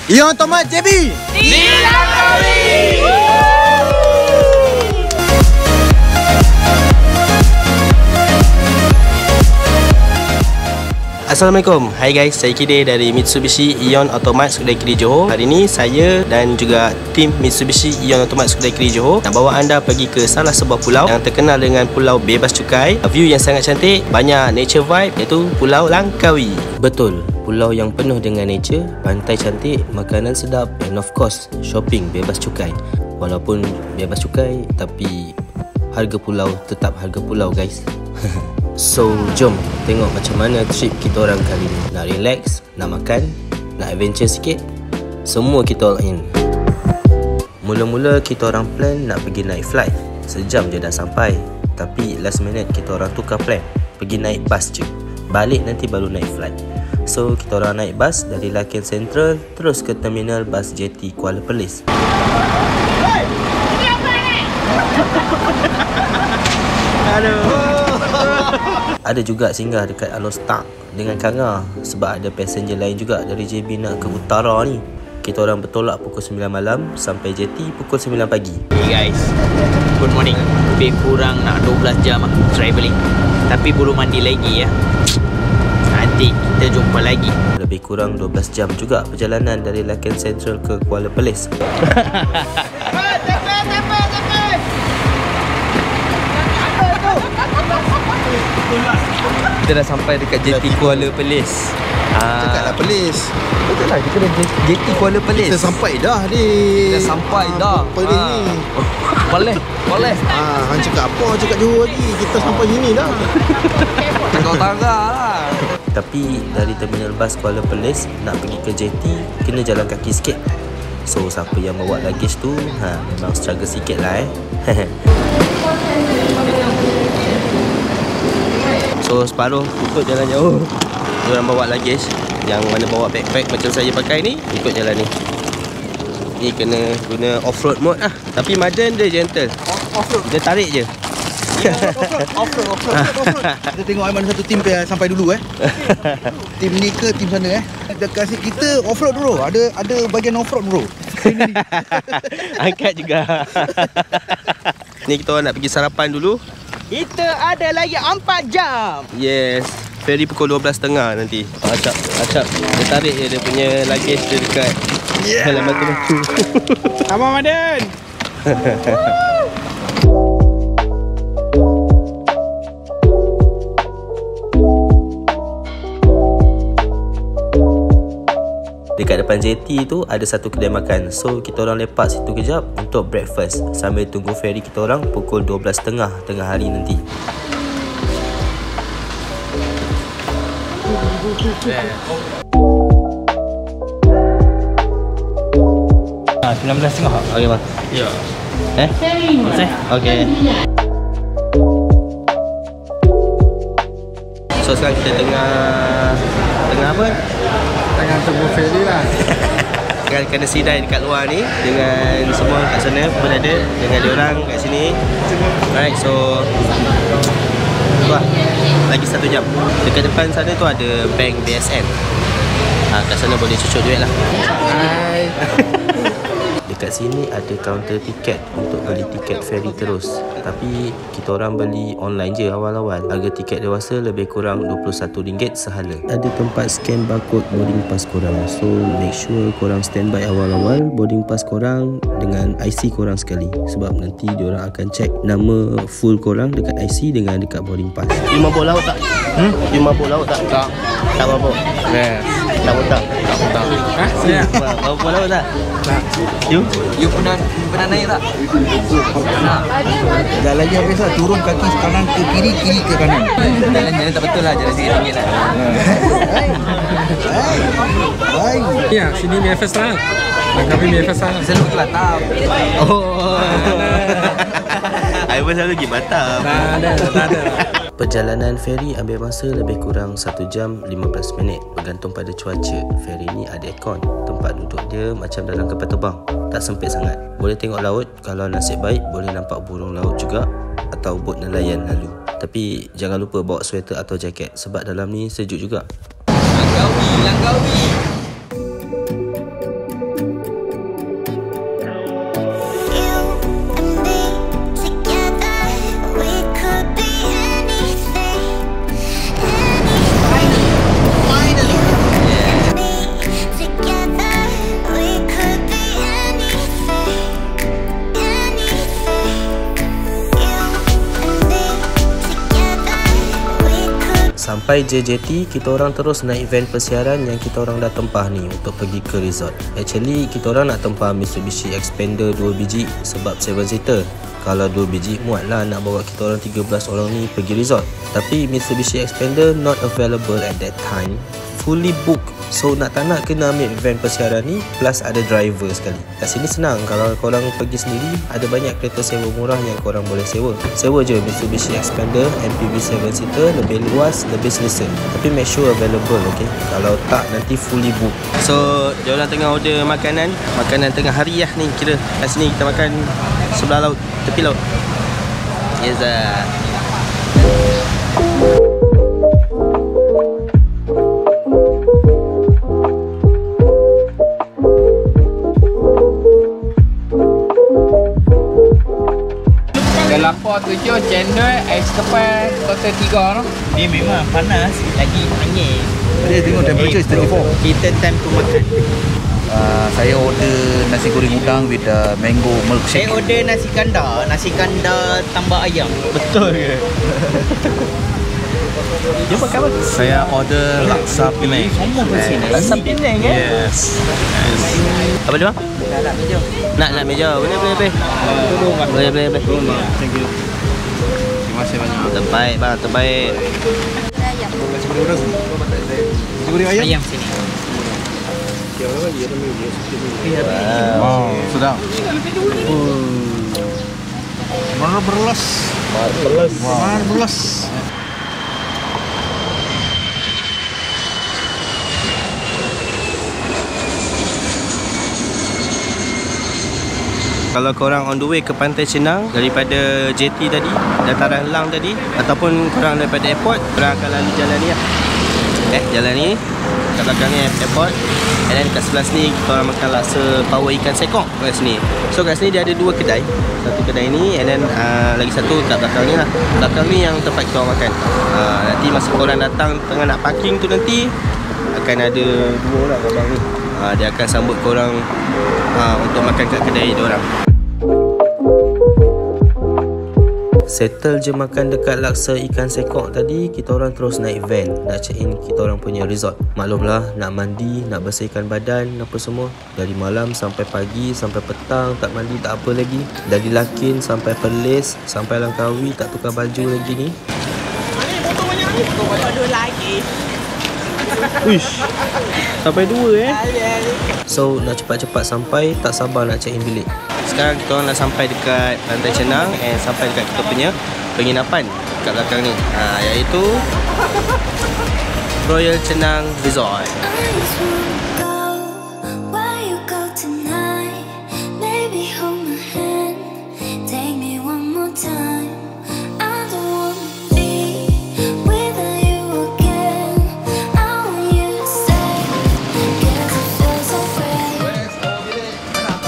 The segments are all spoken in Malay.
Ion Tomat JB di Langkawi. Assalamualaikum. Hai guys, saya Kide dari Mitsubishi Ion Automat Skudai Kiri Johor. Hari ini saya dan juga tim Mitsubishi Ion Automat Skudai Kiri Johor nak bawa anda pergi ke salah sebuah pulau yang terkenal dengan pulau bebas cukai. View yang sangat cantik, banyak nature vibe, iaitu Pulau Langkawi. Betul, pulau yang penuh dengan nature, pantai cantik, makanan sedap and of course shopping bebas cukai. Walaupun bebas cukai tapi harga pulau tetap harga pulau guys. So, jom tengok macam mana trip kita orang kali ni. Nak relax, nak makan, nak adventure sikit, semua kita all in. Mula-mula kita orang plan nak pergi naik flight. Sejam je dah sampai. Tapi last minute kita orang tukar plan, pergi naik bus je. Balik nanti baru naik flight. So, kita orang naik bus dari Laken Central terus ke terminal bus JT Kuala Perlis. Hey! Ini apa ni? Aduh. Ada juga singgah dekat Alostar dengan Kanga sebab ada passenger lain juga dari JB nak ke utara ni. Kita orang bertolak pukul 9 malam sampai JT pukul 9 pagi. Hey guys, good morning. Lebih kurang nak 12 jam aku travelling. Tapi belum mandi lagi ya. Nanti kita jumpa lagi. Lebih kurang 12 jam juga perjalanan dari Laken Central ke Kuala Perlis. Kita dah sampai dekat JT Kuala Perlis. Cakaplah Perlis. Betul lah, kita dah JT Kuala Perlis. Kita sampai dah ni. Kita sampai dah Perlis ni. Boleh. Han cakap apa? Cakap Johor lagi. Kita sampai sini dah. Kau tangga lah. Tapi dari terminal bas Kuala Perlis nak pergi ke JT kena jalan kaki sikit. So siapa yang bawa luggage tu memang struggle sikit lah So separuh ikut jalan jauh, diorang bawa luggage. Yang mana bawa backpack macam saya pakai ni, ikut jalan ni. Ni kena guna off-road mode lah. Tapi Madan dia gentle. Off-road. Dia tarik je. Off-road. Kita tengok mana satu tim sampai dulu Tim ni ke tim sana Dekat kita off-road bro. Ada bagian off-road bro. Angkat juga. Ni kita orang nak pergi sarapan dulu. Kita ada lagi 4 jam. Yes. Ferry pukul 12.30 nanti. Acap. Dia tarik je dia punya luggage dia dekat dalam batu-batu. Abang Madan. Dekat depan JT tu ada satu kedai makan. So kita orang lepak situ kejap untuk breakfast sambil tunggu ferry kita orang pukul 12.30 tengah hari nanti. 19.30. Okey bang. Ya. Okey. So sekarang kita tengah apa? Tengah tunggu ferry lah. Kena sidai dekat luar ni dengan semua kat sana berada dengan diorang kat sini. Alright, so tu lah. Lagi 1 jam. Dekat depan sana tu ada bank BSN. Kat sana boleh cucuk duit lah. Hai. Dekat sini ada kaunter tiket untuk beli tiket ferry terus. Tapi kita orang beli online je awal-awal. Harga tiket dewasa lebih kurang RM21 sehala. Ada tempat scan barcode boarding pass korang. So make sure korang standby awal-awal boarding pass korang dengan IC korang sekali. Sebab nanti diorang akan check nama full korang dekat IC dengan dekat boarding pass. You mabuk laut tak? You mabuk laut tak? Tak mabuk? Tak mabuk tak? Ya. Mabuk laut tak? You pernah naik tak? Jalan dia biasa turun kaki kanan ke kiri, kiri ke kanan. Jalan tak betul lah, jalan sikit-sikit lah. Hai. Ya, sini BFS lah. Kami BFS lah. Selalu ke Batam. I pun selalu pergi Batam. Tak ada. Perjalanan feri ambil masa lebih kurang 1 jam 15 minit bergantung pada cuaca. Feri ni ada aircon. Tempat duduk dia macam dalam kapal terbang. Tak sempit sangat. Boleh tengok laut. Kalau nasib baik boleh nampak burung laut juga atau bot nelayan lalu. Tapi jangan lupa bawa sweater atau jaket sebab dalam ni sejuk juga. Langkawi. Sampai JJT, kita orang terus naik van persiaran yang kita orang dah tempah ni untuk pergi ke resort. Actually, kita orang nak tempah Mitsubishi Xpander 2 biji sebab 7 seater. Kalau 2 biji muat lah nak bawa kita orang 13 orang ni pergi resort. Tapi Mitsubishi Xpander not available at that time, fully booked. So nak tak nak kena ambil van persiaran ni, plus ada driver sekali. Kat sini senang, kalau korang pergi sendiri, ada banyak kereta sewa murah yang korang boleh sewa. Sewa je Mitsubishi Xpander MPV 7 seater, lebih luas, lebih selesa. Tapi make sure available, okay? Kalau tak, nanti fully booked. So diorang tengah order makanan tengah hari lah ni. Kira kat sini kita makan sebelah laut, tepi laut. Yes lah. Lapar 7, cendol, ais kepal, total 3 no. Dia memang panas, lagi angin. Dia tengok temperature is 34. Kita time tu makan. Saya order nasi goreng udang with mango milkshake. Saya order nasi kandar tambah ayam. Betul ke? Dia pakai apa? Saya order laksa Penang. Laksa Penang kan? Yes. Apa dia bang? Nak meja. Boleh. Boleh. Thank you. Terima kasih banyak. Terbaik bang, terbaik. Nasi goreng ayam. Ayam sini. Wow, sedap. Marvelous. Kalau korang on the way ke Pantai Cenang daripada JT tadi, Dataran Lang tadi, ataupun korang daripada airport, korang akan lalu jalan ni lah. Jalan ni kat belakang ni airport. And then kat sebelah sini kita orang makan laksa power ikan sekong kat sini. So kat sini dia ada 2 kedai. Satu kedai ni, and then lagi satu kat belakang ni lah. Belakang ni yang tempat kita orang makan. Nanti masa korang datang tengah nak parking tu, nanti akan ada 2 orang abang ni. Dia akan sambut korang untuk makan kat kedai dia orang. Settle je makan dekat laksa ikan sekok tadi, kita orang terus naik van nak check in kita orang punya resort. Maklumlah, nak mandi, nak bersihkan badan apa semua. Dari malam sampai pagi, sampai petang tak mandi tak apa lagi. Dari Lakin sampai Perlis, sampai Langkawi tak tukar baju lagi ni. Botol lagi. Uish, sampai 2 So nak cepat-cepat sampai, tak sabar nak check in bilik. Sekarang kita orang dah sampai dekat Pantai Cenang, and sampai dekat kita punya penginapan kat belakang ni, iaitu Royal Cenang Resort.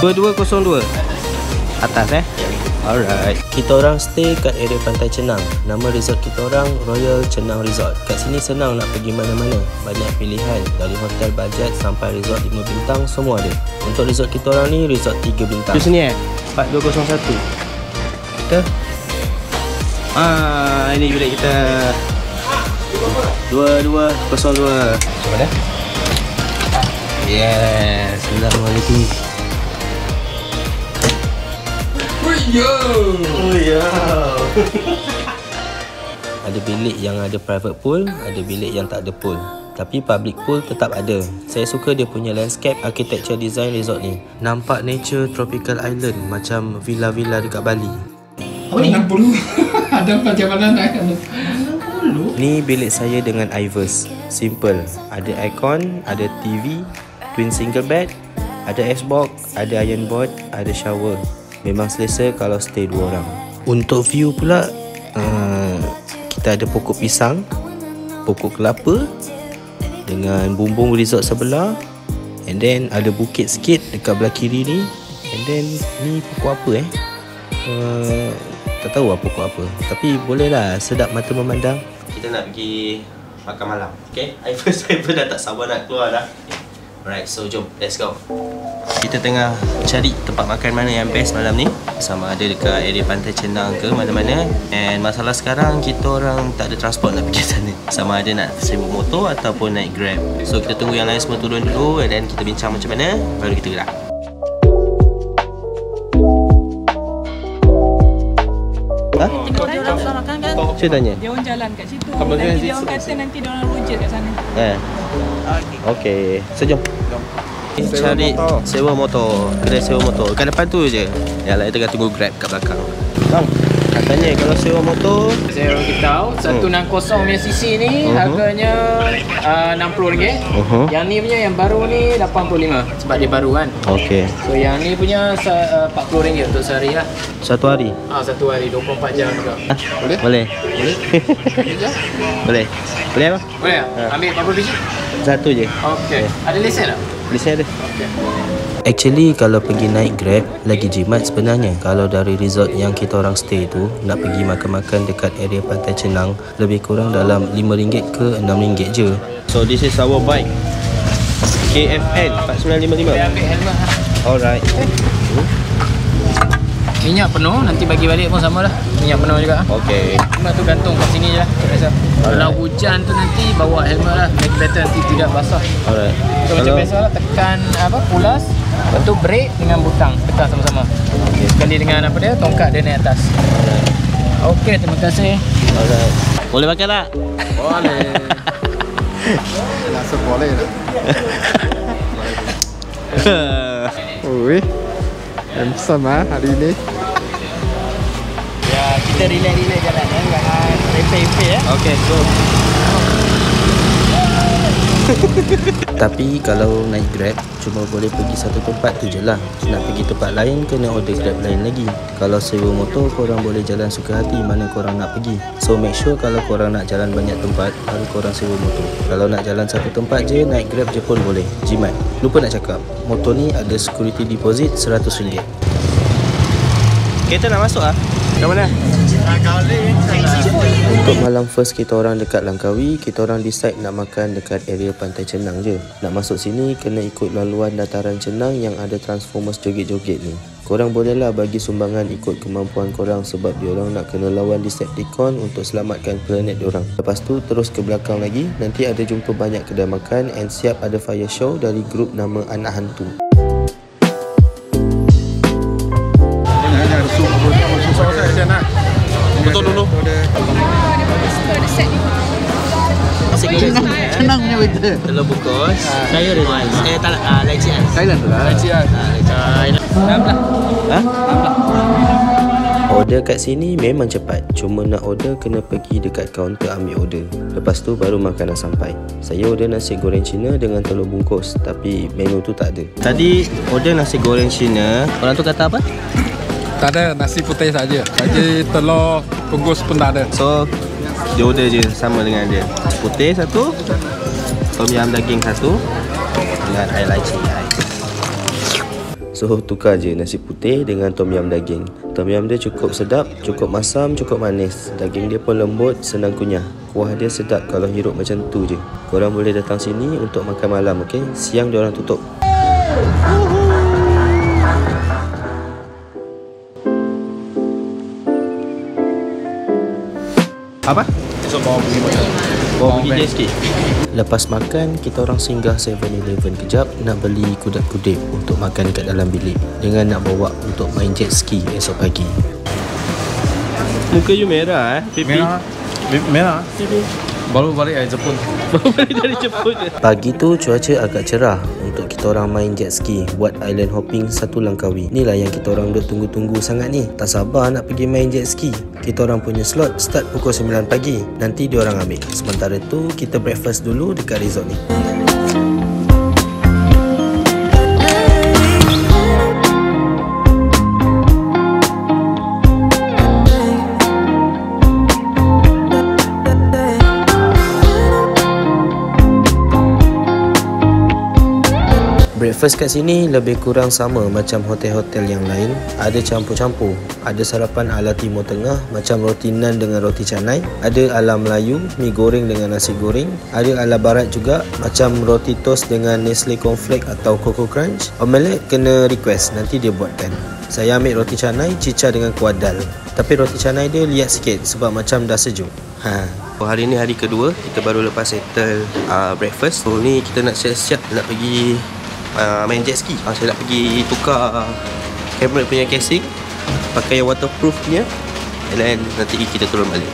Dua 202 atas Alright, kita orang stay kat area Pantai Cenang. Nama resort kita orang Royal Cenang Resort. Kat sini senang nak pergi mana-mana. Banyak pilihan, dari hotel bajet sampai resort 5 bintang, semua ada. Untuk resort kita orang ni resort 3 bintang. Di sini 4201. Kita ini bilik kita 2202. Mana? Yes, Assalamualaikum. Ada bilik yang ada private pool, ada bilik yang tak ada pool. Tapi public pool tetap ada. Saya suka dia punya landscape, architecture design resort ni. Nampak nature tropical island macam villa-villa dekat Bali. Apa ni? 60. Ada macam mana nak 60? Ni bilik saya dengan Ivers. Simple. Ada aircon, ada TV, twin single bed, ada Xbox, ada iron board, ada shower. Memang selesa kalau stay 2 orang. Untuk view pula, kita ada pokok pisang, pokok kelapa dengan bumbung resort sebelah, and then ada bukit sikit dekat belah kiri ni, and then ni pokok apa tak tahu apa pokok apa, tapi boleh lah, sedap mata memandang. Kita nak pergi makan malam, okay? Saya dah tak sabar nak keluar dah. Alright, so jom, let's go. Kita tengah cari tempat makan mana yang best malam ni. Sama ada dekat area Pantai Cenang ke mana-mana. And masalah sekarang, kita orang tak ada transport nak pergi sana. Sama ada nak sewa motor ataupun naik Grab. So kita tunggu yang lain semua turun dulu, and then kita bincang macam mana, baru kita gerak. Ha? Orang sudah makan kan? Saya tanya. Dia orang jalan kat situ. Nanti dia orang kata nanti dia orang rujuk kat sana. Okey. So jom. Cari sewa motor. Kedai sewa motor. Kat depan tu je. Yang lain tengah tunggu Grab kat belakang. Bang, katanya kalau sewa motor Saya orang beritahu 160 punya cc ni harganya RM60. Yang ni punya yang baru ni 85 sebab dia baru kan. okey. So yang ni punya RM40 untuk sehari lah. Satu hari. Satu hari 24 jam juga. Boleh? Boleh. Boleh. Boleh apa? Boleh tak? Ambil berapa biji? Satu je. Okey. Ada lesen tak? Lesen ada. Okey. Actually kalau pergi naik Grab lagi jimat sebenarnya. Kalau dari resort yang kita orang stay tu nak pergi makan-makan dekat area Pantai Cenang, lebih kurang dalam RM5 ke RM6 je. So this is our bike KFN 4955. Boleh ambil helmet lah. Alright. Minyak penuh, nanti bagi balik pun sama lah. Minyak penuh juga. Okay. Helmet tu gantung kat sini je lah. Biasa. Kalau hujan tu nanti bawa helmet lah. Make better nanti tidak basah. Alright. So macam biasa lah, tekan pulas. Lepas tu brake dengan butang. Tekan sama-sama. Okay. Sekali dengan apa dia, tongkat dia naik atas. Okey, terima kasih. Alright. Boleh makan tak? Boleh. Rasa boleh tak? Oi, handsome hari ni. Ya, kita relax-relax jalan kan. Jangan rempe-rempe ya. Okay, go. Tapi kalau naik Grab cuma boleh pergi satu tempat tu je lah. Nak pergi tempat lain kena order Grab lain lagi. Kalau sewa motor korang boleh jalan suka hati mana korang nak pergi. So make sure kalau korang nak jalan banyak tempat baru korang sewa motor. Kalau nak jalan satu tempat je naik Grab je pun boleh. Jimat. Lupa nak cakap, motor ni ada security deposit RM100. Kereta nak masuk ah? Kat mana? Untuk malam first kita orang dekat Langkawi, kita orang decide nak makan dekat area Pantai Cenang je. Nak masuk sini kena ikut laluan dataran Cenang yang ada Transformers joget-joget ni. Korang bolehlah bagi sumbangan ikut kemampuan korang sebab diorang nak kena lawan Decepticon untuk selamatkan planet diorang. Lepas tu terus ke belakang lagi, nanti ada jumpa banyak kedai makan and siap ada fire show dari grup nama Anak Hantu. Betul dulu. Senang punya waiter. Telur bungkus, sayur dengan tak lacian. Thailand tu lah. Ha? Order kat sini memang cepat. Cuma nak order kena pergi dekat kaunter ambil order. Lepas tu baru makanan sampai. Saya order nasi goreng Cina dengan telur bungkus, tapi menu tu tak ada. Tadi order nasi goreng Cina. Orang tu kata apa? Tak ada, nasi putih saja. Saja telur bungkus pun tak ada. So dia order je sama dengan dia. Putih satu, tom yam daging satu dengan air laci. So tukar je nasi putih dengan tom yam daging. Tom yam dia cukup sedap, cukup masam, cukup manis. Daging dia pun lembut, senang kunyah. Kuah dia sedap kalau hirup macam tu je. Korang boleh datang sini untuk makan malam, okey? Siang dia orang tutup. Apa? Bawa pergi jet ski. Lepas makan, kita orang singgah 7-Eleven kejap nak beli kudap-kudip untuk makan dekat dalam bilik dengan nak bawa untuk main jet ski esok pagi. Muka you merah pipi. Merah. Baru balik dari Jepun. Baru balik dari Jepun. Pagi tu cuaca agak cerah untuk kita orang main jet ski, buat island hopping satu Langkawi. Inilah yang kita orang duk tunggu-tunggu sangat ni. Tak sabar nak pergi main jet ski. Kita orang punya slot start pukul 9 pagi. Nanti diorang ambil. Sementara tu kita breakfast dulu dekat resort ni. Breakfast kat sini lebih kurang sama macam hotel-hotel yang lain. Ada campur-campur. Ada sarapan ala Timur Tengah macam roti nan dengan roti canai. Ada ala Melayu, mi goreng dengan nasi goreng. Ada ala Barat juga macam roti toast dengan Nestle Cornflake atau Coco Crunch. Omelette kena request, nanti dia buatkan. Saya ambil roti canai cicah dengan kuah dal. Tapi roti canai dia liat sikit sebab macam dah sejuk. Hari ni hari kedua, kita baru lepas settle breakfast. So ni kita nak siap-siap nak pergi main jet ski. Saya nak pergi tukar kamera punya casing, pakai yang waterproof punya, and then nanti kita turun balik.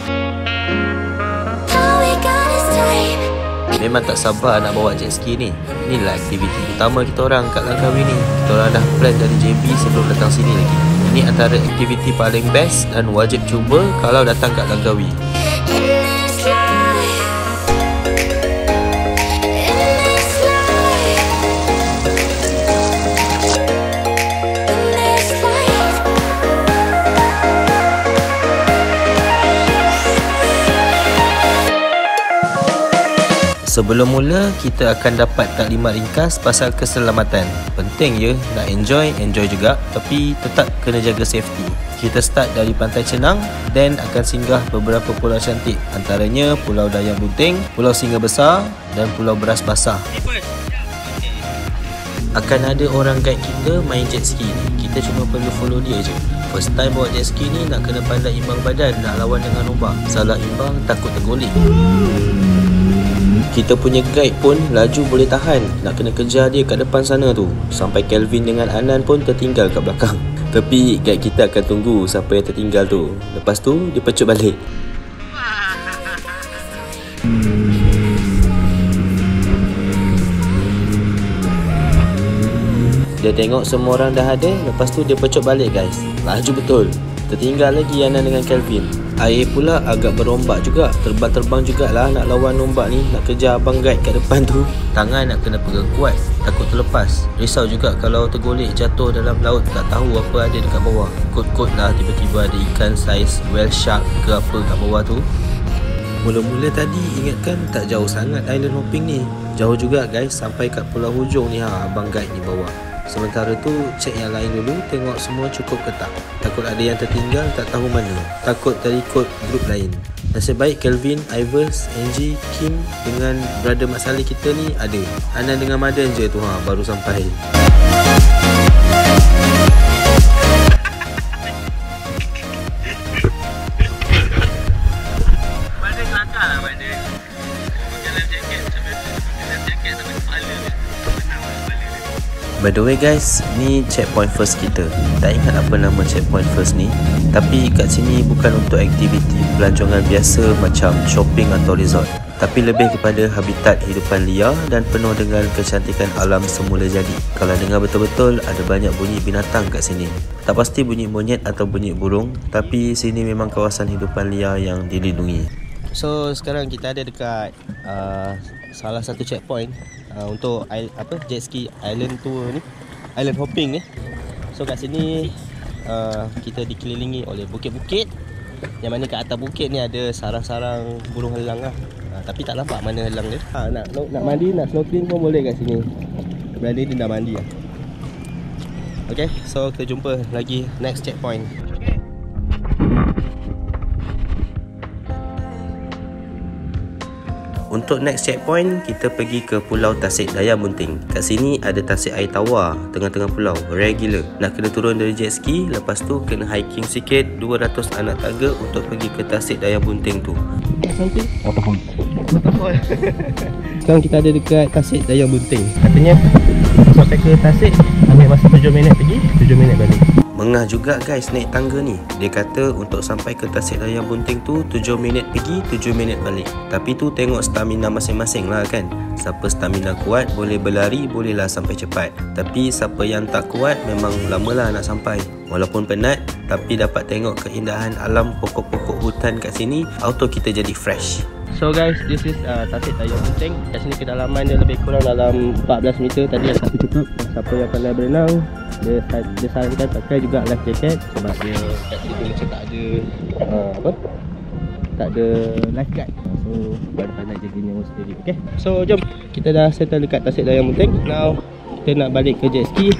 Memang tak sabar nak bawa jet ski ni. Inilah aktiviti utama kita orang kat Langkawi ni. Kita orang dah plan dari JB sebelum datang sini lagi. Ini antara aktiviti paling best dan wajib cuba kalau datang kat Langkawi. Sebelum mula, kita akan dapat taklimat ringkas pasal keselamatan. Penting je, nak enjoy juga, tapi tetap kena jaga safety. Kita start dari Pantai Cenang, then akan singgah beberapa pulau cantik. Antaranya Pulau Dayang Bunting, Pulau Singa Besar dan Pulau Beras Basah. Akan ada orang guide kita main jet ski ni. Kita cuma perlu follow dia je. First time bawa jet ski ni nak kena pandai imbang badan nak lawan dengan ombak. Salah imbang takut tergolek. Kita punya guide pun laju boleh tahan. Nak kena kejar dia kat depan sana tu. Sampai Kelvin dengan Anan pun tertinggal kat belakang. Tapi guide kita akan tunggu siapa yang tertinggal tu. Lepas tu dia pecut balik. Dia tengok semua orang dah ada. Lepas tu dia pecut balik guys. Laju betul. Tertinggal lagi Anan dengan Kelvin. Air pula agak berombak juga. Terbang-terbang jugalah nak lawan ombak ni. Nak kejar abang guide kat depan tu. Tangan nak kena pegang kuat, takut terlepas. Risau juga kalau tergolek jatuh dalam laut. Tak tahu apa ada dekat bawah. Kot-kot lah tiba-tiba ada ikan saiz whale shark ke apa kat bawah tu. Mula-mula tadi ingatkan tak jauh sangat island hopping ni. Jauh juga guys, sampai kat pulau hujung ni abang guide ni bawa. Sementara tu cek yang lain dulu, tengok semua cukup ke tak. Takut ada yang tertinggal tak tahu mana. Takut terikut grup lain. Nasib baik Kelvin, Ivers, Angie, Kim dengan brother Mat Saleh kita ni ada. Anan dengan Madan je tu baru sampai. Madan kelakar lah Madan. Jalan jaket sampai kepala dia. By the way guys, ni checkpoint first kita. Tak ingat apa nama checkpoint first ni. Tapi kat sini bukan untuk aktiviti pelancongan biasa macam shopping atau resort. Tapi lebih kepada habitat hidupan liar dan penuh dengan kecantikan alam semula jadi. Kalau dengar betul-betul, ada banyak bunyi binatang kat sini. Tak pasti bunyi monyet atau bunyi burung, tapi sini memang kawasan hidupan liar yang dilindungi. So sekarang kita ada dekat salah satu checkpoint untuk jet ski island tour ni, island hopping ni. So kat sini kita dikelilingi oleh bukit-bukit, yang mana kat atas bukit ni ada sarang-sarang burung helang lah. Tapi tak nampak mana helang dia. Nak mandi, nak snorkeling pun boleh kat sini. Sebelah ni dia dah mandi lah. Okay, so kita jumpa lagi next checkpoint. Untuk next checkpoint, kita pergi ke Pulau Tasik Dayang Bunting. Kat sini ada tasik air tawar tengah-tengah pulau. Rare gila. Nak kena turun dari jet ski, lepas tu kena hiking sikit 200 anak tangga untuk pergi ke Tasik Dayang Bunting tu. Waterfall. Sekarang kita ada dekat Tasik Dayang Bunting. Katanya sampai ke Tasik ambil masa 7 minit pergi, 7 minit balik. Mengah juga guys naik tangga ni. Dia kata untuk sampai ke Tasik Dayang Bunting tu 7 minit pergi, 7 minit balik. Tapi tu tengok stamina masing-masing lah kan. Siapa stamina kuat boleh berlari, bolehlah sampai cepat. Tapi siapa yang tak kuat memang lamalah nak sampai. Walaupun penat, tapi dapat tengok keindahan alam pokok-pokok hutan kat sini, auto kita jadi fresh. So guys, this is Tasik Dayang Bunting. Kat sini kedalaman dia lebih kurang dalam 14 meter. Tadi yang aku cakap, siapa yang pandai berenang, dia sarankan pakai juga life jacket. Sebab dia kat sini macam tak ada tak ada lifeguard. So baru pandai jaga nyawa sendiri. Okay, so jom. Kita dah settle dekat Tasik Dayang Bunting. Now kita nak balik ke jet ski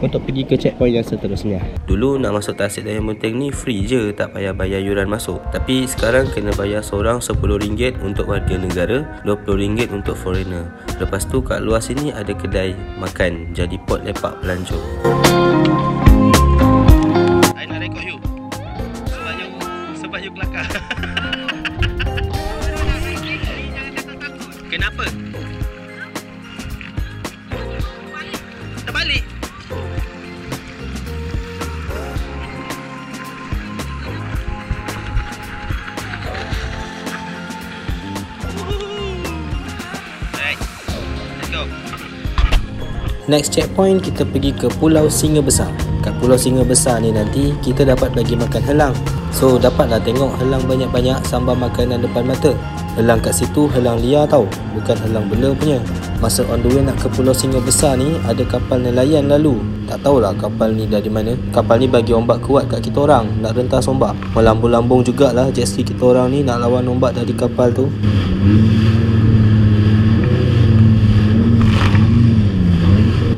untuk pergi ke checkpoint yang seterusnya. Dulu nak masuk tasik Dayang Bunteng ni free je, tak payah bayar yuran masuk. Tapi sekarang kena bayar seorang RM10 untuk warga negara, RM20 untuk foreigner. Lepas tu kat luar sini ada kedai makan, jadi pot lepak pelancong. I nak record you sebab you kelakar. Kenapa? Terbalik. Next checkpoint kita pergi ke Pulau Singa Besar. Kat Pulau Singa Besar ni nanti kita dapat bagi makan helang. So dapatlah tengok helang banyak-banyak sambar makanan depan mata. Helang kat situ helang liar tau, bukan helang bela punya. Masa on the way nak ke Pulau Singa Besar ni ada kapal nelayan lalu. Tak tahulah kapal ni dari mana. Kapal ni bagi ombak kuat kat kita orang, nak rentas ombak. Melambung-lambung jugalah jet ski kita orang ni nak lawan ombak dari kapal tu.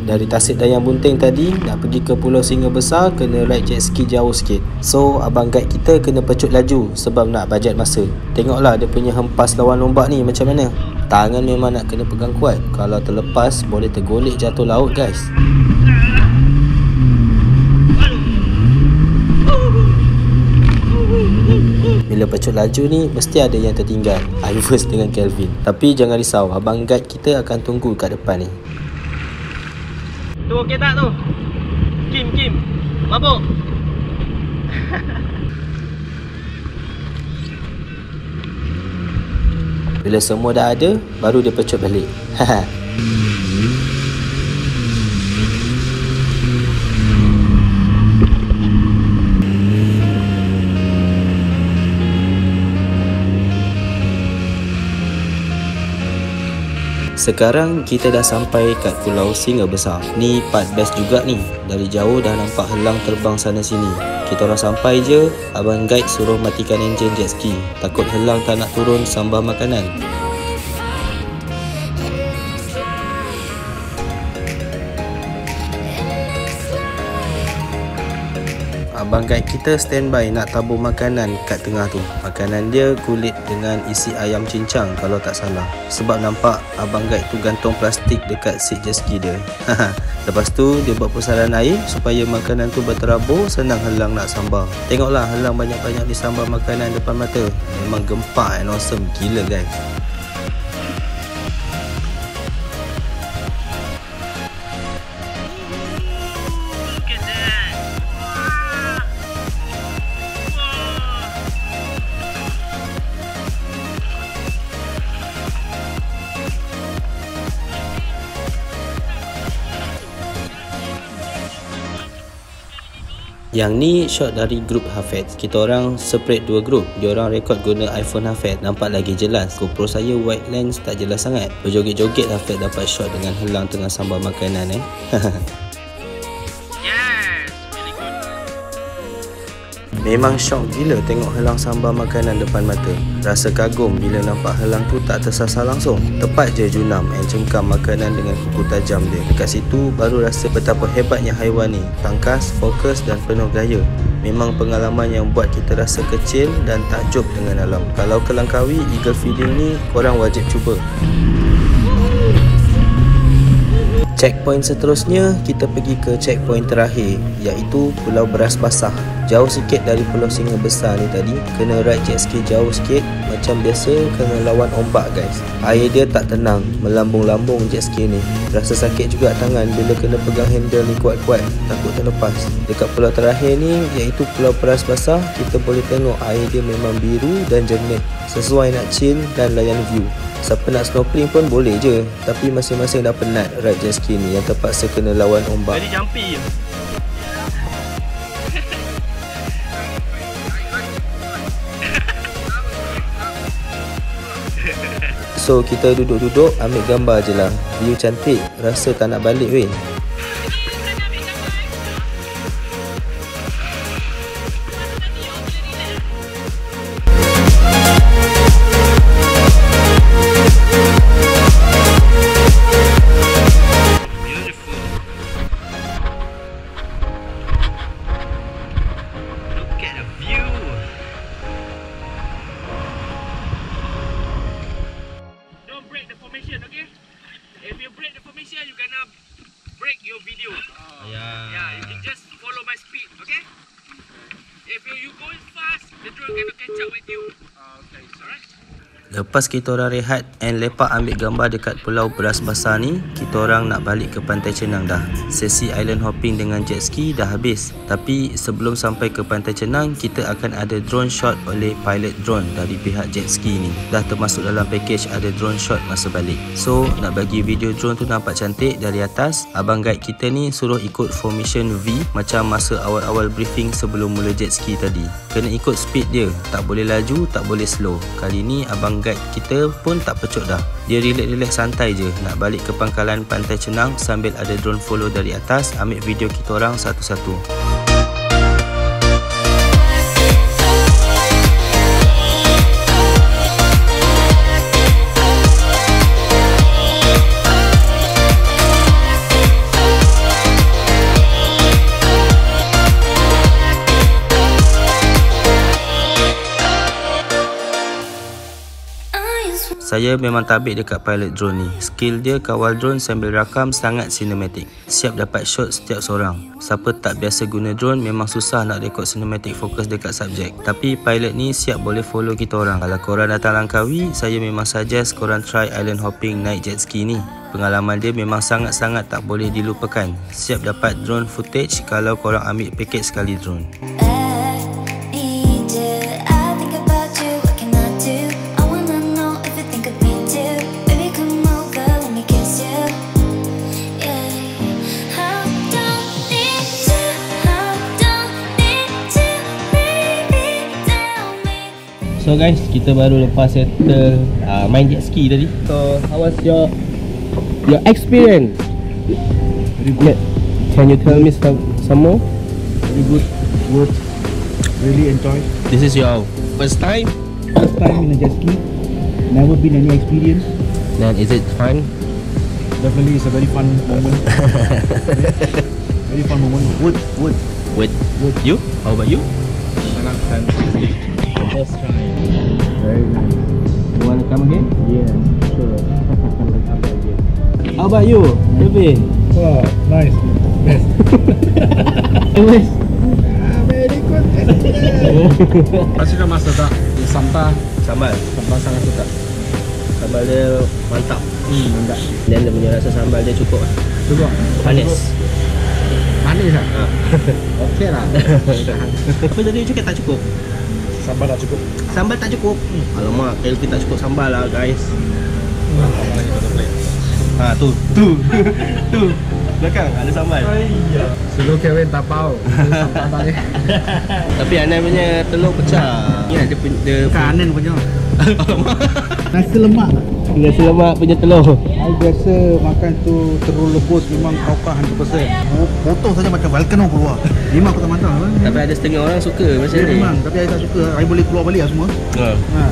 Dari tasik Dayang Bunteng tadi nak pergi ke Pulau Singa Besar kena ride jet ski jauh sikit. So abang guide kita kena pecut laju sebab nak bajet masa. Tengoklah dia punya hempas lawan ombak ni macam mana. Tangan memang nak kena pegang kuat. Kalau terlepas boleh tergolek jatuh laut guys. Bila pecut laju ni mesti ada yang tertinggal. Ivers dengan Kelvin. Tapi jangan risau, abang guide kita akan tunggu kat depan ni. Tu okey tak tu? Kim mabuk. Bila semua dah ada baru dia pecut balik. Sekarang kita dah sampai kat Pulau Singa Besar. Ni part best juga ni. Dari jauh dah nampak helang terbang sana sini. Kita orang sampai je, abang guide suruh matikan enjin jet ski. Takut helang tak nak turun sambar makanan. Abang guide kita standby nak tabur makanan kat tengah tu. Makanan dia kulit dengan isi ayam cincang kalau tak salah. Sebab nampak abang guide tu gantung plastik dekat seat jet ski dia. Lepas tu dia buat pusaran air supaya makanan tu berterabur, senang helang nak sambar. Tengoklah helang banyak-banyak disambar makanan depan mata. Memang gempak and awesome gila guys. Yang ni shot dari grup Hafez. Kita orang separate dua grup. Diorang rekod guna iPhone Hafez, nampak lagi jelas. GoPro saya wide lens tak jelas sangat. Berjoget-joget Hafez dapat shot dengan helang tengah sambar makanan Memang syok gila tengok helang sambar makanan depan mata. Rasa kagum bila nampak helang tu tak tersasar langsung. Tepat je junam and cengkam makanan dengan kuku tajam dia. Dekat situ baru rasa betapa hebatnya haiwan ni. Tangkas, fokus dan penuh gaya. Memang pengalaman yang buat kita rasa kecil dan takjub dengan alam. Kalau ke Langkawi, eagle feeding ni korang wajib cuba. Checkpoint seterusnya, kita pergi ke checkpoint terakhir, iaitu Pulau Beras Basah. Jauh sikit dari Pulau Singa Besar ni tadi. Kena ride jet ski jauh sikit. Macam biasa, kena lawan ombak guys. Air dia tak tenang, melambung-lambung jet ski ni. Rasa sakit juga tangan bila kena pegang handle ni kuat-kuat, takut terlepas. Dekat pulau terakhir ni, iaitu Pulau Beras Basah, kita boleh tengok air dia memang biru dan jernih. Sesuai nak chill dan layan view. Siapa nak snorkeling pun boleh je. Tapi masing-masing dah penat ride jet ski ni yang terpaksa kena lawan ombak. Jadi jumpy je. So kita duduk-duduk ambil gambar je lah. View cantik, rasa tak nak balik weh. You can just follow my speed, okay? If you going fast, the drone cannot catch up with you. Okay, alright. Lepas kita orang rehat and lepak ambil gambar dekat pulau Beras Basah ni, kita orang nak balik ke Pantai Cenang dah. Sesi island hopping dengan jet ski dah habis. Tapi sebelum sampai ke Pantai Cenang, kita akan ada drone shot oleh pilot drone dari pihak jet ski ni. Dah termasuk dalam package ada drone shot masa balik. So, nak bagi video drone tu nampak cantik dari atas, abang guide kita ni suruh ikut formation V macam masa awal-awal briefing sebelum mula jet ski tadi. Kena ikut speed dia, tak boleh laju, tak boleh slow. Kali ni abang guide kita pun tak pecut dah. Dia relax santai je nak balik ke pangkalan Pantai Cenang sambil ada drone follow dari atas ambil video kita orang satu-satu. Saya memang tabik dekat pilot drone ni. Skill dia kawal drone sambil rakam sangat cinematic. Siap dapat shot setiap seorang. Siapa tak biasa guna drone memang susah nak rekod cinematic fokus dekat subjek. Tapi pilot ni siap boleh follow kita orang. Kalau korang datang Langkawi, saya memang suggest korang try island hopping naik jet ski ni. Pengalaman dia memang sangat-sangat tak boleh dilupakan. Siap dapat drone footage kalau korang ambil package sekali drone. So guys, kita baru lepas settle main jet ski tadi. So how was your experience? Very good. Can you tell me some more? Very good. Good. Really enjoyed. This is your first time? First time in a jet ski. Never been any experience. Then is it fun? Definitely it's a very fun moment. Very fun moment. Good. Good. Wait, you? How about you? First try. Very nice. You want to come again? Yes, sure. Come back again. How about you, David? Oh, nice. Best. Anyways. Very good. Rasa masa tak sampah Sambal. sangat sedap. Sambal dia mantap. Mantap. Dan dia punya rasa sambal dia cukup lah. Cukup. Manis. Manis tak? Okey lah. Apa tadi you cakap tak cukup? Sambal tak cukup. Sambal tak cukup? Alamak, KLP tak cukup sambal lah guys. Ha tu. Belakang ada sambal. Sebelum Kevin tak tahu. Sampah balik. Tapi Anan punya telur pecah. Ni ada Kanan punya. Nasi lemak. nasi lemak punya telur. I biasa makan tu telur lebus memang kaukah 100%. Potong saja macam volcano keluar. Memang aku tak matang. Tapi ada setengah orang suka macam ni. Memang, tapi I tak suka. I boleh keluar balik lah semua.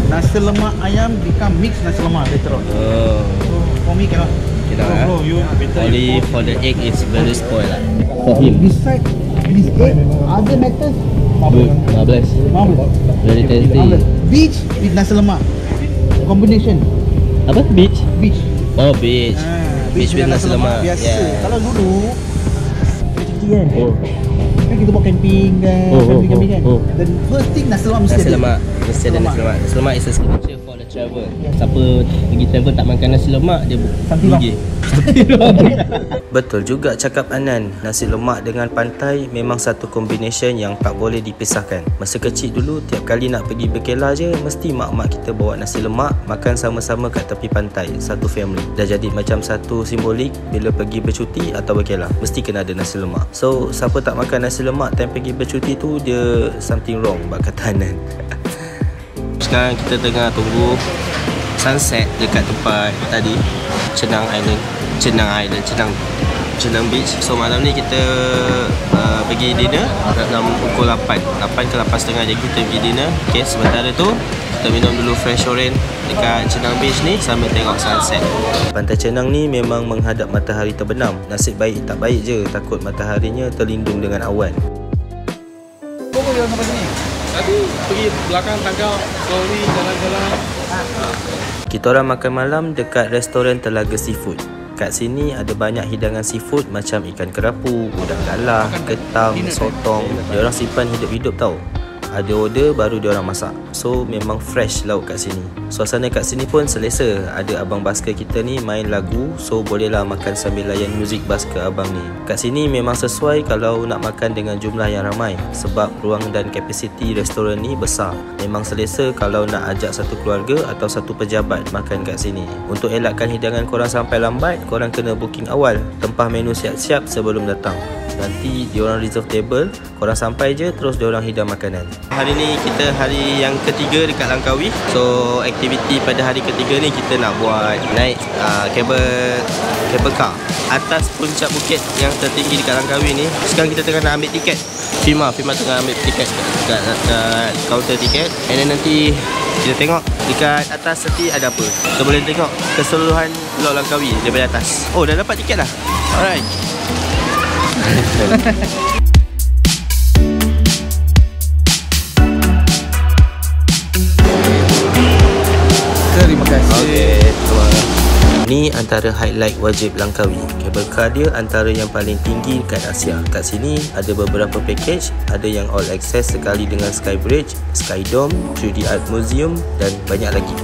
Nasi lemak ayam become mix nasi lemak later on. Oh. So for me cannot. Only for the egg it's very spoiled lah. For him. Beside this egg, other matters. Good. Marvelous. Marvelous. Very tasty. Beach with nasi lemak. Combination. Apa? Beach? Beach. Oh, beach. Beach with nasi lemak. Biasa. Yeah. Kalau dulu cuti kan. Oh. Kan kita buat camping kan, camping kan. The first thing nasi lemak mesti Nasi ada. lemak. Mesti ada nasi lemak. Nasi lemak is a signature for the travel. Siapa pergi travel tak makan nasi lemak, dia rugi. Betul juga cakap Anan. Nasi lemak dengan pantai memang satu combination yang tak boleh dipisahkan. Masa kecil dulu, tiap kali nak pergi berkelah je, mesti mak-mak kita bawa nasi lemak, makan sama-sama kat tepi pantai, satu family. Dah jadi macam satu simbolik bila pergi bercuti atau berkelah, mesti kena ada nasi lemak. So, siapa tak makan nasi lemak time pergi bercuti tu, dia something wrong bak kata Anan. Sekarang kita tengah tunggu sunset dekat tempat tadi, Cenang Beach. So malam ni kita pergi dinner dalam pukul 8 ke 8.30 je kita pergi dinner. Okay, sementara tu kita minum dulu fresh orange dekat Cenang Beach ni sambil tengok sunset. Pantai Cenang ni memang menghadap matahari terbenam. Nasib baik tak baik je, takut mataharinya terlindung dengan awan. Kau boleh sampai sini? Tadi pergi belakang tangkau, slowly jalan-jalan. Kita orang makan malam dekat restoran Telaga Seafood. Kat sini ada banyak hidangan seafood macam ikan kerapu, udang galah, ketam, sotong. Diorang simpan hidup-hidup tau. Ada order baru diorang masak. So memang fresh lauk kat sini. Suasana kat sini pun selesa. Ada abang basker kita ni main lagu, so bolehlah makan sambil layan muzik basker abang ni. Kat sini memang sesuai kalau nak makan dengan jumlah yang ramai, sebab ruang dan kapasiti restoran ni besar. Memang selesa kalau nak ajak satu keluarga atau satu pejabat makan kat sini. Untuk elakkan hidangan korang sampai lambat, korang kena booking awal. Tempah menu siap-siap sebelum datang. Nanti diorang reserve table, korang sampai je terus diorang hidang makanan. Hari ni kita hari yang ketiga dekat Langkawi. So aktiviti pada hari ketiga ni kita nak buat naik cable car atas puncak bukit yang tertinggi dekat Langkawi ni. Sekarang kita tengah nak ambil tiket. Fima tengah ambil tiket dekat kaunter tiket. And then nanti kita tengok dekat atas nanti ada apa. So boleh tengok keseluruhan Pulau Langkawi daripada atas. Oh, dah dapat tiket dah. Alright. Terima kasih. Ni antara highlight wajib Langkawi. Kabel car dia antara yang paling tinggi dekat Asia. Kat sini ada beberapa package. Ada yang all access sekali dengan Sky Bridge, Sky Dome, 3D Art Museum dan banyak lagi.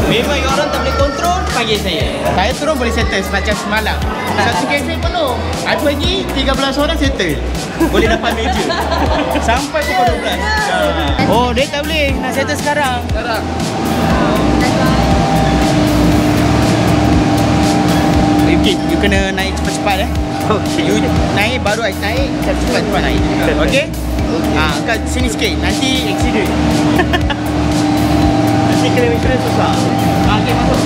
Memang orang tak boleh kontrol, panggil saya. Saya turun boleh settle macam semalam. Satu kafe penuh. Aku pergi 13 orang settle. Boleh dapat meja. Sampai pukul 12. Oh, dia tak boleh. Nak settle sekarang. Okay, you kena naik cepat-cepat Okay. You naik baru naik, cepat-cepat naik. Okay? Kat sini sikit. Nanti accident. Nanti kena insurans susah. Okay, masuk.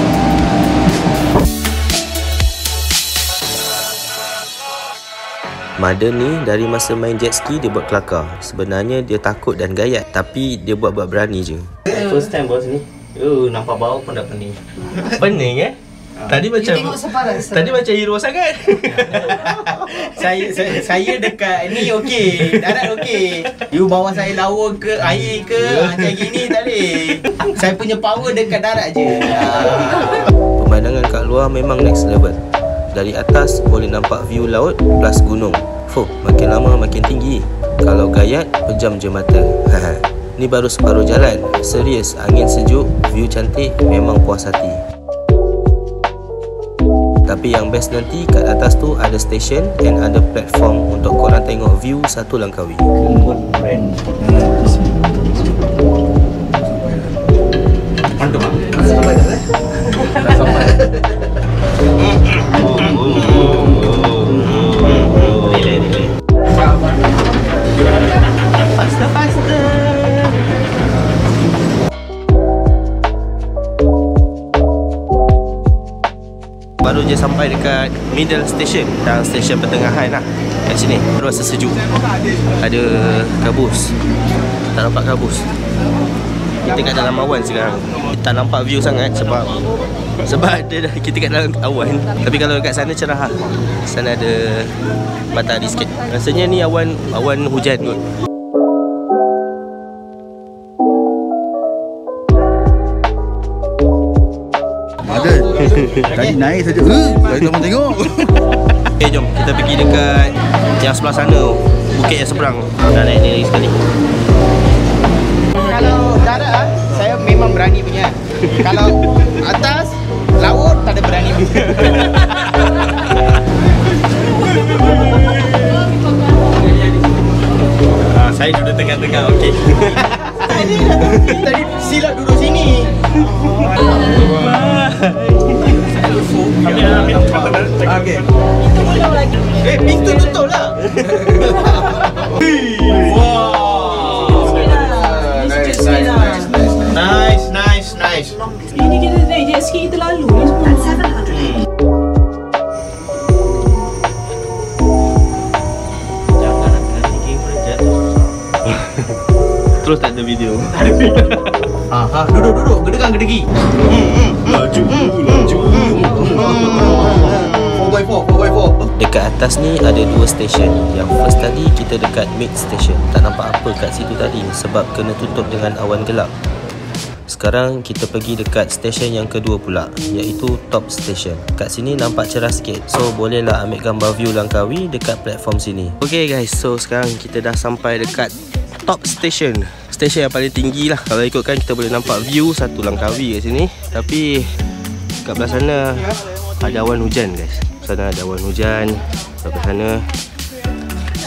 Mother ni dari masa main jet ski dia buat kelakar. Sebenarnya dia takut dan gayat, tapi dia buat berani je. First time bos ni. Nampak bau pun dah pening. Pening Tadi macam hero sangat. Saya dekat ni okey, darat okey. You bawa saya lawa ke air ke macam gini tak boleh. Saya punya power dekat darat je. Pemandangan kat luar memang next level. Dari atas boleh nampak view laut plus gunung. Makin lama makin tinggi. Kalau gayat, pejam je mata. Ni baru separuh jalan. Serius, angin sejuk, view cantik, memang puas hati. Tapi yang best nanti kat atas tu ada station and ada platform untuk korang tengok view satu Langkawi. Mantap ah. Baru je sampai dekat middle station dan station pertengahan lah. Kat sini rasa sejuk. Ada kabus. Tak nampak kabus. Kita kat dalam awan sekarang. Tak nampak view sangat sebab kita kat dalam awan. Tapi kalau dekat sana cerah lah. Sana ada matahari sikit. Rasanya ni awan hujan kot. Tadi naik saja. Bagi teman tengok. Okay, jom kita pergi dekat yang sebelah sana, bukit yang seberang. Dah naik ni lagi sekali. Kalau darat saya memang berani punya. Kalau atas laut tak ada berani punya. Saya duduk tengah-tengah, okey. Tadi silap duduk sini. Okey. Pintu tutup lah. Nice. Ini kita naik jet ski kita lalu ni semua. Terus tak ada video. Duduk, gedegang-gedegi. Laju. 4x4. Dekat atas ni ada dua stesen. Yang first tadi kita dekat mid station. Tak nampak apa kat situ tadi sebab kena tutup dengan awan gelap. Sekarang kita pergi dekat stesen yang kedua pula, iaitu Top Station. Kat sini nampak cerah sikit, so bolehlah ambil gambar view Langkawi dekat platform sini. Okay guys, so sekarang kita dah sampai dekat Top Station, stesen yang paling tinggi lah. Kalau ikutkan kita boleh nampak view satu Langkawi kat sini. Tapi kat belah sana ada awan hujan guys. Sana ada awan hujan, sebelah sana.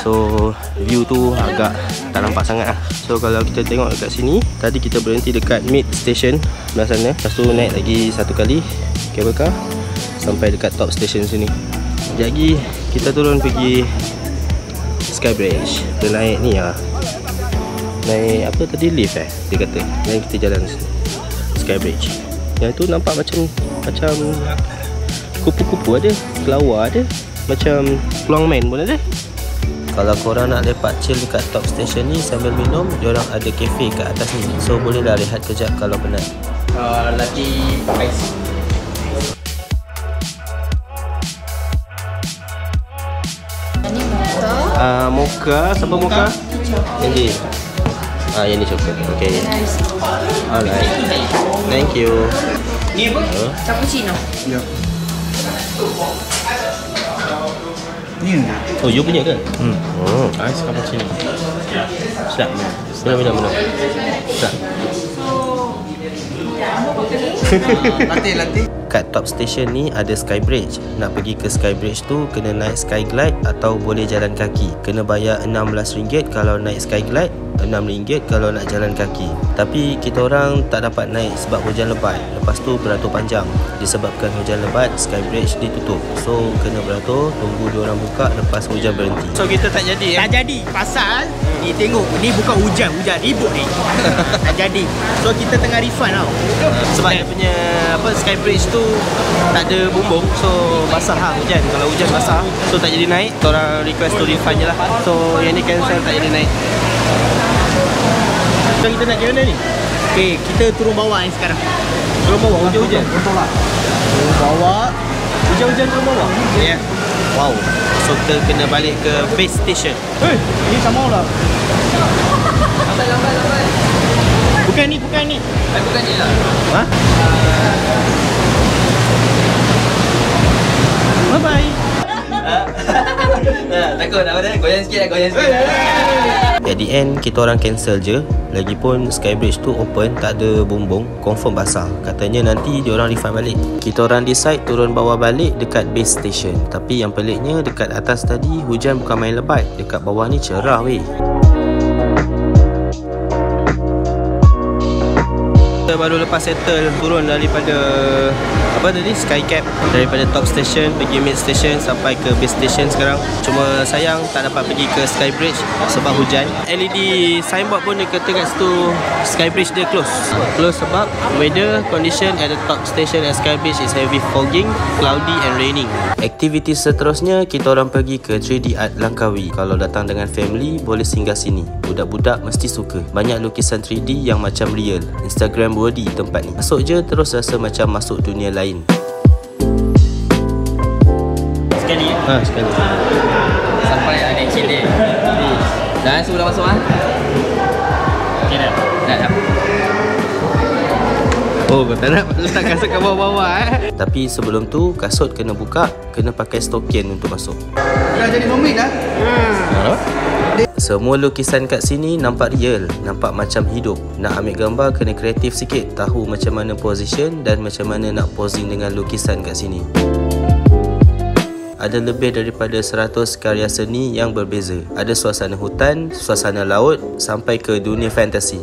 So view tu agak tak nampak sangat lah. So kalau kita tengok dekat sini, tadi kita berhenti dekat mid station belah sana. Lepas tu naik lagi satu kali cable car sampai dekat top station sini. Sekejap lagi kita turun pergi Skybridge. Kita naik ni lah, naik apa tadi, lift dia kata. Dan kita jalan sini Skybridge. Yang tu nampak macam kupu-kupu ada, kelawar ada, macam peluang main pun ada. Kalau korang nak lepak chill dekat top station ni sambil minum, diorang ada kafe kat atas ni. So bolehlah rehat kejap kalau penat. Lagi ice. Mocha, siapa mocha? Yang ni. Yang ni coklat. Okay. Alright. Thank you. Ni apa? Cappuccino. Ya. Ni. Oh, you punya ke? Ice cappuccino. Sedap. Minum. Sedap. Latte. Kat top station ni ada Skybridge. Nak pergi ke Skybridge tu kena naik Skyglide atau boleh jalan kaki. Kena bayar RM16 kalau naik Skyglide, RM6 kalau nak jalan kaki. Tapi kita orang tak dapat naik sebab hujan lebat. Lepas tu beratur panjang. Disebabkan hujan lebat, Skybridge ditutup. So kena beratur, tunggu diorang buka lepas hujan berhenti. So kita tak jadi. Tak jadi. Pasal ni tengok, ni bukan hujan ribut ni. Tak jadi. So kita tengah refund tau. Sebab dia punya Skybridge tu tak ada bumbung, so basah lah hujan. Kalau hujan basah, so tak jadi naik. Orang request to refund je lah. So yang ni cancel, tak jadi naik. So kita nak pergi mana ni? Okay, kita turun bawah ni sekarang. Turun bawah, hujan-hujan. Betul lah. Turun bawah. Hujan-hujan turun bawah. Ya. Yeah. Wow. So kita kena balik ke base station. Ni sama lah. Lambat. Bukan ni. Bukan ni lah. Ha? Bye-bye. Takut nak mana? Goyang sikit. At the end, kita orang cancel je. Lagipun Skybridge tu open, tak ada bumbung, confirm basah. Katanya nanti diorang refund balik. Kita orang decide turun bawah balik dekat base station. Tapi yang peliknya, dekat atas tadi hujan bukan main lebat. Dekat bawah ni cerah weh. Kita baru lepas settle turun daripada Skycap, daripada top station pergi mid station sampai ke base station sekarang. Cuma sayang tak dapat pergi ke Skybridge sebab hujan. LED signboard pun dia kata kat situ Skybridge dia close sebab weather condition at the top station at Skybridge is heavy fogging, cloudy and raining. Aktiviti seterusnya kita orang pergi ke 3D Art Langkawi. Kalau datang dengan family boleh singgah sini. Budak-budak mesti suka. Banyak lukisan 3D yang macam real, Instagram worthy tempat ni. Masuk je terus rasa macam masuk dunia lain. Sekali. Sekali. Sampai adik cili. Dah sudah masuk ah. Okay dah. Dah. Oh, kau tak nak letak kasut kat bawah-bawah Tapi sebelum tu kasut kena buka, kena pakai stokin untuk masuk. Dah jadi nomik dah. Semua lukisan kat sini nampak real, nampak macam hidup. Nak ambil gambar kena kreatif sikit, tahu macam mana position dan macam mana nak posing dengan lukisan kat sini. Ada lebih daripada 100 karya seni yang berbeza. Ada suasana hutan, suasana laut sampai ke dunia fantasi.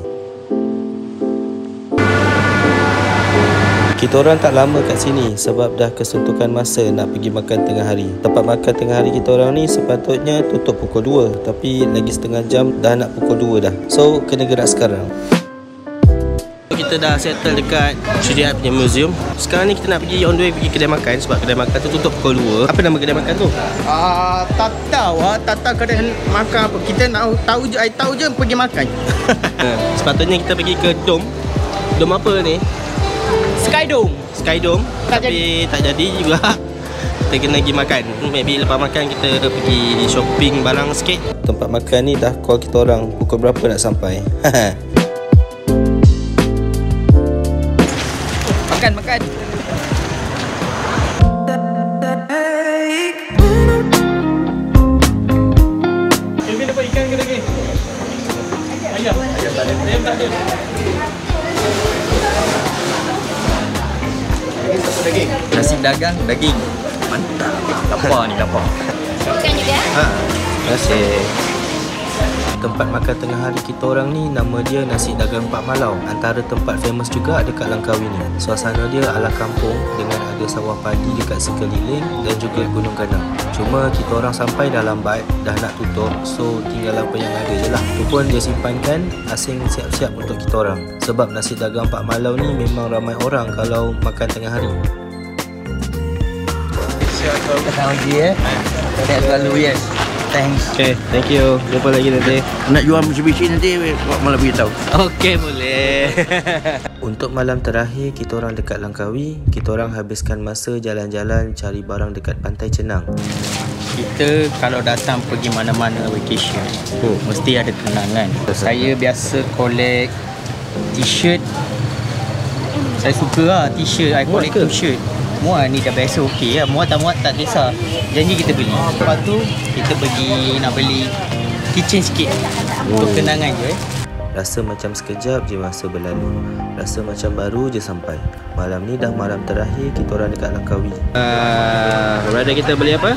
Kita orang tak lama kat sini sebab dah kesuntukan masa nak pergi makan tengah hari. Tempat makan tengah hari kita orang ni sepatutnya tutup pukul 2, tapi lagi setengah jam dah nak pukul 2 dah. So kena gerak sekarang. Kita dah settle dekat 3D Art punya museum. Sekarang ni kita nak pergi on the way pergi kedai makan sebab kedai makan tu tutup pukul 2. Apa nama kedai makan tu? Tak tahu kedai makan apa. Kita nak tahu je pergi makan. Sepatutnya kita pergi ke Dom. Dom apa ni? Skydome. Tapi tak jadi juga. Kita kena pergi makan. Maybe lepas makan kita pergi shopping barang sikit. Tempat makan ni dah call kita orang pukul berapa nak sampai. Makan, makan. Kelvin dapat ikan ke lagi? Ayam. Ayam tak ada. Ayam tak ada. Nasi dagang, daging. Mantap. Lapar ni, lapar. Bukan juga. Terima kasih. Tempat makan tengah hari kita orang ni nama dia Nasi Dagang Pak Malau. Antara tempat famous juga dekat Langkawi ni. Suasana dia ala kampung dengan ada sawah padi dekat sekeliling dan juga gunung ganang. Cuma kita orang sampai dah lambat, dah nak tutup, so tinggal apa yang ada je lah. Tu pun dia simpankan asing siap-siap untuk kita orang. Sebab Nasi Dagang Pak Malau ni memang ramai orang kalau makan tengah hari. Datang lagi Tidak selalu, yes. Thanks. Okay, thank you. Jumpa lagi nanti. Nak jual Mitsubishi nanti malah beritahu. Okey, boleh. Untuk malam terakhir kita orang dekat Langkawi, kita orang habiskan masa jalan-jalan cari barang dekat Pantai Cenang. Kita kalau datang pergi mana-mana vacation, mesti ada kenangan. Saya biasa collect t-shirt. Saya suka lah t-shirt. I collect t-shirt. Muat ni dah biasa okey lah. Muat tak kisah. Janji kita beli. Lepas tu kita pergi nak beli kitchen sikit. Untuk kenangan je. Rasa macam sekejap je masa berlalu. Rasa macam baru je sampai. Malam ni dah malam terakhir kita orang dekat Langkawi. Brother kita beli apa?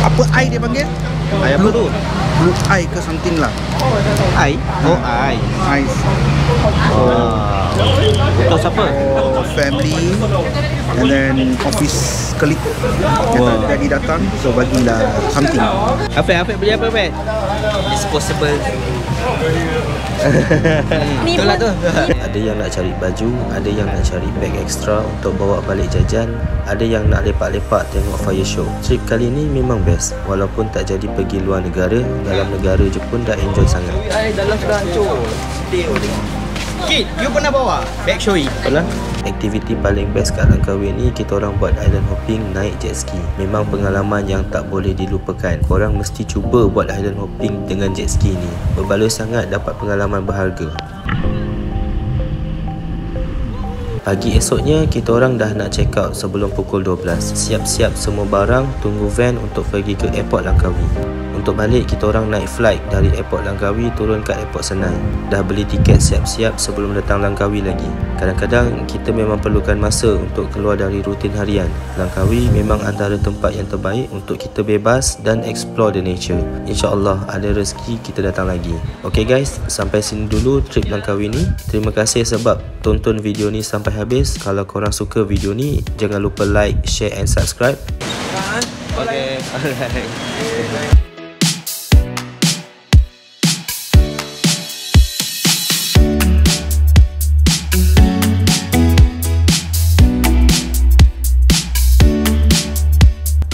Apa ai dia panggil? Ai apa tu? Blue eye ke something lah. Ai? Oh, ai. Eyes. Untuk siapa? Family and then office colleague yang tadi datang, so bagilah something. Afek beli apa, Afek? Disposable. Itulah tu. Ada yang nak cari baju, ada yang nak cari bag extra untuk bawa balik jajan, ada yang nak lepak-lepak tengok fire show. Trip kali ni memang best. Walaupun tak jadi pergi luar negara, dalam negara je pun dah enjoy sangat. Dalam sudah hancur. Kid, you pernah bawa bag showy? Pernah? Aktiviti paling best kat Langkawi ni kita orang buat island hopping naik jet ski. Memang pengalaman yang tak boleh dilupakan. Korang mesti cuba buat island hopping dengan jet ski ni. Berbaloi sangat dapat pengalaman berharga. Pagi esoknya kita orang dah nak check out sebelum pukul 12. Siap-siap semua barang, tunggu van untuk pergi ke airport Langkawi. Untuk balik kita orang naik flight dari airport Langkawi turun kat airport Senai. Dah beli tiket siap-siap sebelum datang Langkawi lagi. Kadang-kadang kita memang perlukan masa untuk keluar dari rutin harian. Langkawi memang antara tempat yang terbaik untuk kita bebas dan explore the nature. InsyaAllah ada rezeki kita datang lagi. Okay guys, sampai sini dulu trip Langkawi ni. Terima kasih sebab tonton video ni sampai habis. Kalau korang suka video ni, jangan lupa like, share and subscribe. Okay, alright.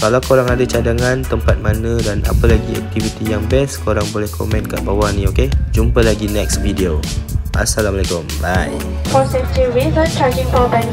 Kalau korang ada cadangan tempat mana dan apa lagi aktiviti yang best, korang boleh komen kat bawah ni, okay? Jumpa lagi next video. Assalamualaikum. Bye. For safety reasons, charging power bank